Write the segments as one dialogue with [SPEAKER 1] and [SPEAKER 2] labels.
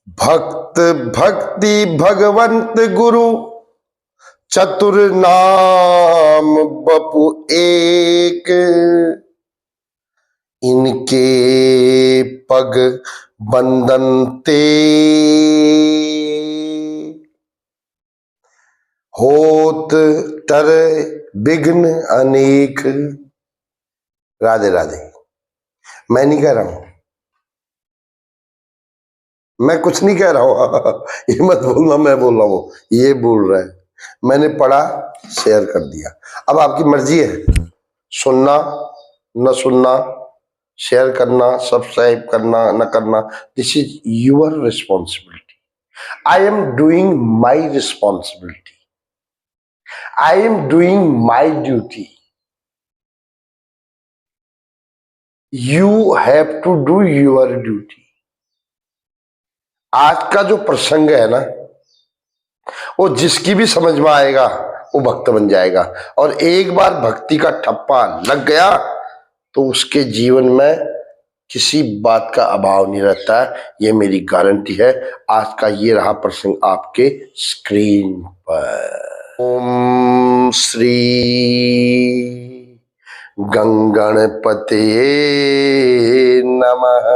[SPEAKER 1] भक्त भक्ति भगवंत गुरु चतुर नाम बपु एक, इनके पग बंधन ते होत तर विघ्न अनेक। राधे राधे। मैं नहीं कह रहा हूं, मैं कुछ नहीं कह रहा हूं ये मत बोलना मैं बोल रहा हूं, ये बोल रहा है। मैंने पढ़ा, शेयर कर दिया। अब आपकी मर्जी है, सुनना न सुनना, शेयर करना, सब्सक्राइब करना न करना। This is your responsibility. I am doing my responsibility, I am doing my duty. You have to do your duty. आज का जो प्रसंग है ना, वो जिसकी भी समझ में आएगा वो भक्त बन जाएगा। और एक बार भक्ति का ठप्पा लग गया तो उसके जीवन में किसी बात का अभाव नहीं रहता है, ये मेरी गारंटी है। आज का ये रहा प्रसंग आपके स्क्रीन पर। ओम श्री गंगणपते नमः।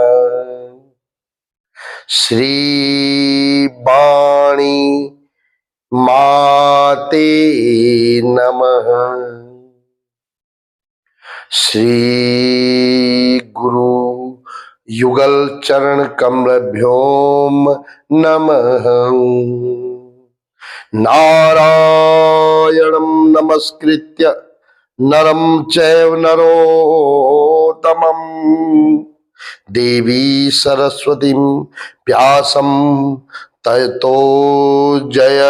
[SPEAKER 1] श्री वाणी माते नमः। श्री गुरु युगल चरण कमलभ्योम नमः। नारायणं नमस्कृत्य नरं चैव नरोत्तमं देवी सरस्वतीं व्यासं ततो जय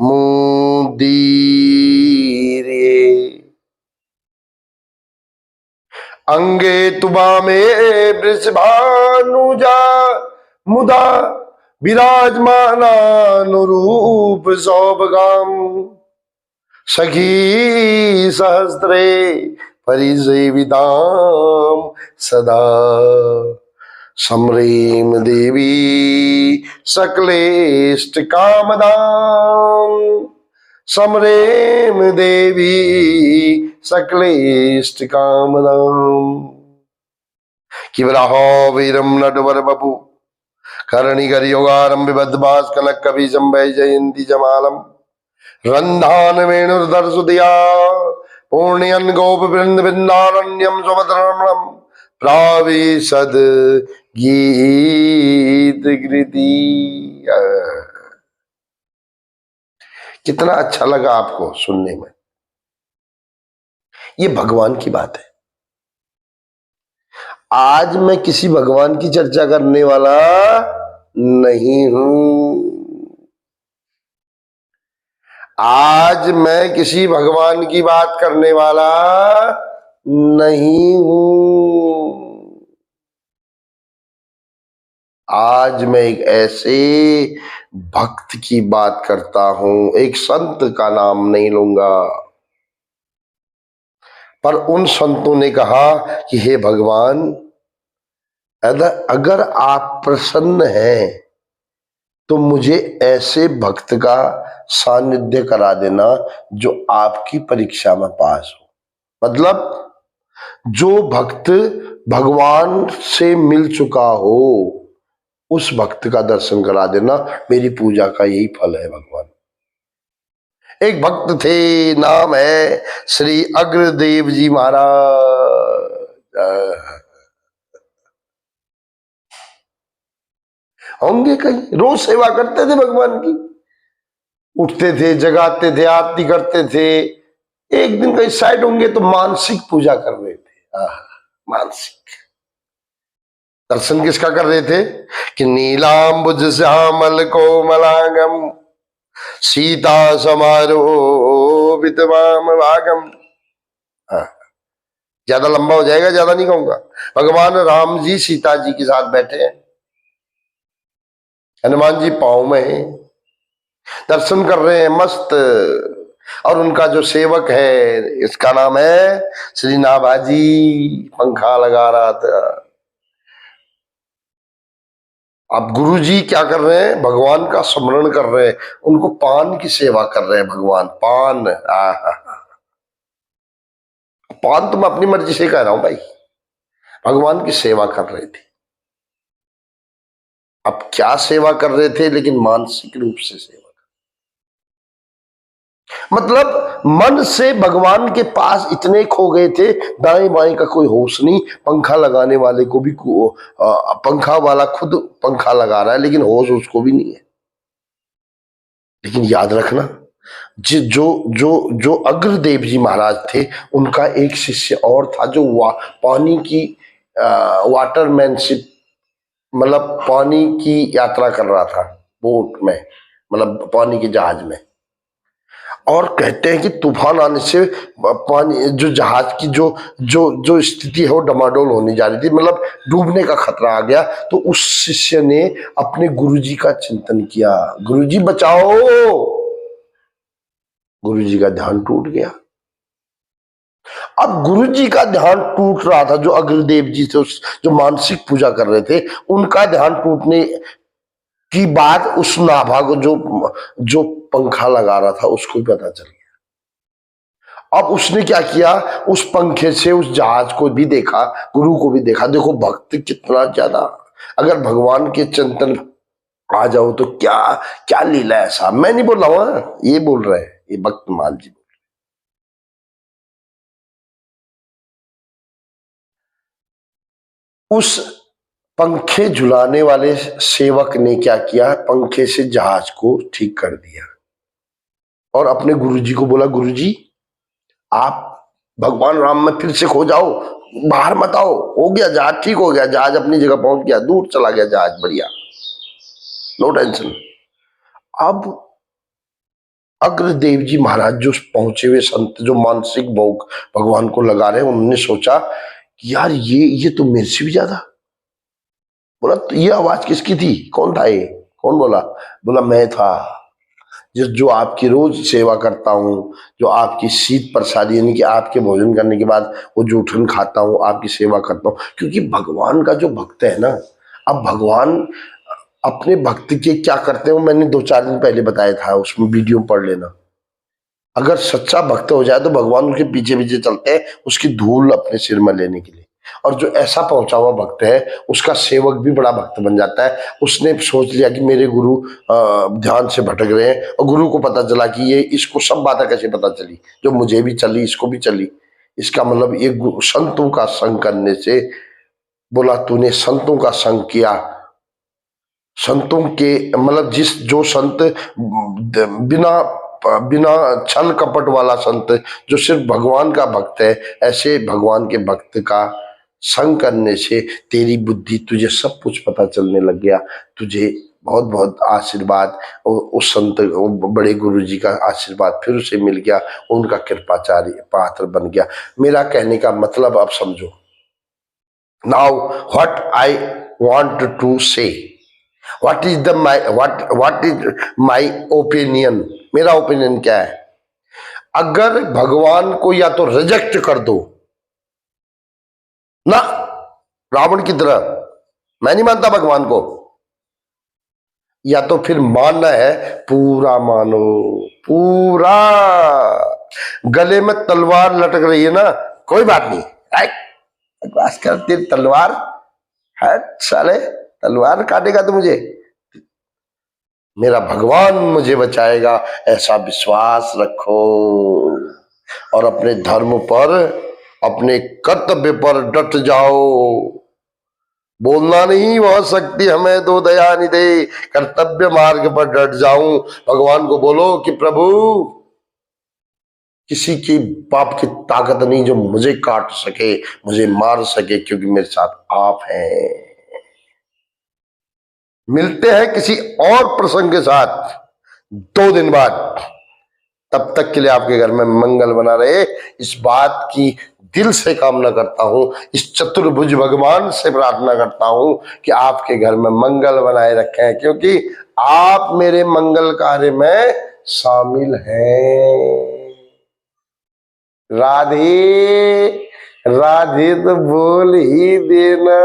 [SPEAKER 1] मुदीरये। अंगे तुबामे वृषभानुजा मुदा विराजमानानुरूप सौभगाम। सखी सहस्रे परिसेविताम सदा समरीम देवी सकलेष्ट कामदाम। समरेम देवी सकलेष्ट कामदाम। किवराहो वीरम नटवर बपु करणिकर योगारम विबद्धभास कनक कवि संभय जयंती जमालम। रंधान वेणुर्धर सुदिया पूर्णयन गोप वृंद वृंदारण्यम सुभद्रमणम प्राविशद गीत कृति। कितना अच्छा लगा आपको सुनने में। ये भगवान की बात है। आज मैं किसी भगवान की चर्चा करने वाला नहीं हूं। आज मैं किसी भगवान की बात करने वाला नहीं हूं। आज मैं एक ऐसे भक्त की बात करता हूं, एक संत का नाम नहीं लूंगा, पर उन संतों ने कहा कि हे भगवान, अगर आप प्रसन्न हैं तो मुझे ऐसे भक्त का सानिध्य करा देना जो आपकी परीक्षा में पास हो। मतलब जो भक्त भगवान से मिल चुका हो उस भक्त का दर्शन करा देना, मेरी पूजा का यही फल है भगवान। एक भक्त थे, नाम है श्री अग्रदेव जी महाराज। होंगे कहीं, रोज सेवा करते थे भगवान की, उठते थे, जगाते थे, आरती करते थे। एक दिन कहीं साइड होंगे तो मानसिक पूजा कर रहे थे। मानसिक दर्शन किसका कर रहे थे कि नीलांबुज श्यामल कोमलांगम सीता समारोह वितवाम भागम। ज्यादा लंबा हो जाएगा, ज्यादा नहीं कहूंगा। भगवान राम जी सीता जी के साथ बैठे हैं, हनुमान जी पांव में हैं, दर्शन कर रहे हैं मस्त। और उनका जो सेवक है, इसका नाम है श्री नाभाजी, पंखा लगा रहा था। अब गुरु जी क्या कर रहे हैं, भगवान का स्मरण कर रहे हैं, उनको पान की सेवा कर रहे हैं भगवान। पान, पान तो मैं अपनी मर्जी से कह रहा हूं भाई, भगवान की सेवा कर रहे थे। अब क्या सेवा कर रहे थे, लेकिन मानसिक रूप से सेवा, मतलब मन से भगवान के पास इतने खो गए थे, दाएं बाएं का कोई होश नहीं। पंखा लगाने वाले को भी पंखा वाला खुद पंखा लगा रहा है, लेकिन होश उसको भी नहीं है। लेकिन याद रखना, जो जो जो अग्रदेव जी महाराज थे, उनका एक शिष्य और था जो पानी की वाटरमैनशिप, मतलब पानी की यात्रा कर रहा था बोट में, मतलब पानी के जहाज में। और कहते हैं कि तूफान आने से पानी, जो जहाज की जो जो जो स्थिति है वो डमाडोल होने जा रही थी, मतलब डूबने का खतरा आ गया। तो उस शिष्य ने अपने गुरुजी का चिंतन किया, गुरुजी बचाओ। गुरुजी का ध्यान टूट गया। अब गुरुजी का ध्यान टूट रहा था, जो अग्रदेव जी थे, जो मानसिक पूजा कर रहे थे, उनका ध्यान टूटने की बात उस नाभा को, जो पंखा लगा रहा था, उसको भी पता चल गया। अब उसने क्या किया, उस पंखे से उस जहाज को भी देखा, गुरु को भी देखा। देखो भक्त कितना ज्यादा, अगर भगवान के चिंतन आ जाओ तो क्या क्या लीला है। ऐसा मैं नहीं बोल रहा हूं, ये बोल रहे हैं, ये भक्त माल जी। उस पंखे झुलाने वाले सेवक ने क्या किया, पंखे से जहाज को ठीक कर दिया और अपने गुरुजी को बोला, गुरुजी आप भगवान राम में फिर से खो जाओ, बाहर मत आओ, हो गया जहाज, ठीक हो गया, जहाज अपनी जगह पहुंच गया, दूर चला गया जहाज, बढ़िया, नो टेंशन। अब अग्रदेव जी महाराज जो पहुंचे हुए संत, जो मानसिक भोग भगवान को लगा रहे हैं, उन्होंने सोचा कि यार ये तो मेरे से भी ज्यादा। बोला तो ये आवाज किसकी थी, कौन था ये, कौन बोला? बोला मैं था, जो आपकी रोज सेवा करता हूँ, जो आपकी शीत प्रसादी, यानी कि आपके भोजन करने के बाद वो जूठन खाता हूँ, आपकी सेवा करता हूँ। क्योंकि भगवान का जो भक्त है ना, अब भगवान अपने भक्त के क्या करते हैं, मैंने 2-4 दिन पहले बताया था, उसमें वीडियो पढ़ लेना। अगर सच्चा भक्त हो जाए तो भगवान उसके पीछे पीछे चलते हैं, उसकी धूल अपने सिर में लेने के लिए। और जो ऐसा पहुंचा हुआ भक्त है, उसका सेवक भी बड़ा भक्त बन जाता है। उसने सोच लिया कि मेरे गुरु ध्यान से भटक रहे हैं, और गुरु को पता चला कि ये, इसको सब बातें कैसे पता चली, जो मुझे भी चली इसको भी चली। इसका मतलब ये संतों का संग करने से, बोला तूने संतों का संग किया, संतों के मतलब जो संत बिना बिना छल कपट वाला संत, जो सिर्फ भगवान का भक्त है, ऐसे भगवान के भक्त का संग करने से तेरी बुद्धि, तुझे सब कुछ पता चलने लग गया। तुझे बहुत बहुत आशीर्वाद, उस संत बड़े गुरु जी का आशीर्वाद फिर उसे मिल गया, उनका कृपाचार्य पात्र बन गया। मेरा कहने का मतलब अब समझो। Now what I want to say, what is my opinion, मेरा ओपिनियन क्या है? अगर भगवान को या तो रिजेक्ट कर दो ना, रावण की तरह, मैं नहीं मानता भगवान को, या तो फिर मानना है, पूरा मानो, पूरा। गले में तलवार लटक रही है ना, कोई बात नहीं, बकवास कर, तेरी तलवार है साले, तलवार काटेगा तो मुझे, मेरा भगवान मुझे बचाएगा, ऐसा विश्वास रखो। और अपने धर्म पर, अपने कर्तव्य पर डट जाओ। बोलना नहीं, बहुत शक्ति हमें दो दया निधे, कर्तव्य मार्ग पर डट जाऊं। भगवान को बोलो कि प्रभु, किसी की पाप की ताकत नहीं जो मुझे काट सके, मुझे मार सके, क्योंकि मेरे साथ आप हैं। मिलते हैं किसी और प्रसंग के साथ 2 दिन बाद। तब तक के लिए आपके घर में मंगल बना रहे, इस बात की दिल से कामना करता हूं, इस चतुर्भुज भगवान से प्रार्थना करता हूं कि आपके घर में मंगल बनाए रखें, क्योंकि आप मेरे मंगल कार्य में शामिल हैं। राधे राधे तो बोल ही देना।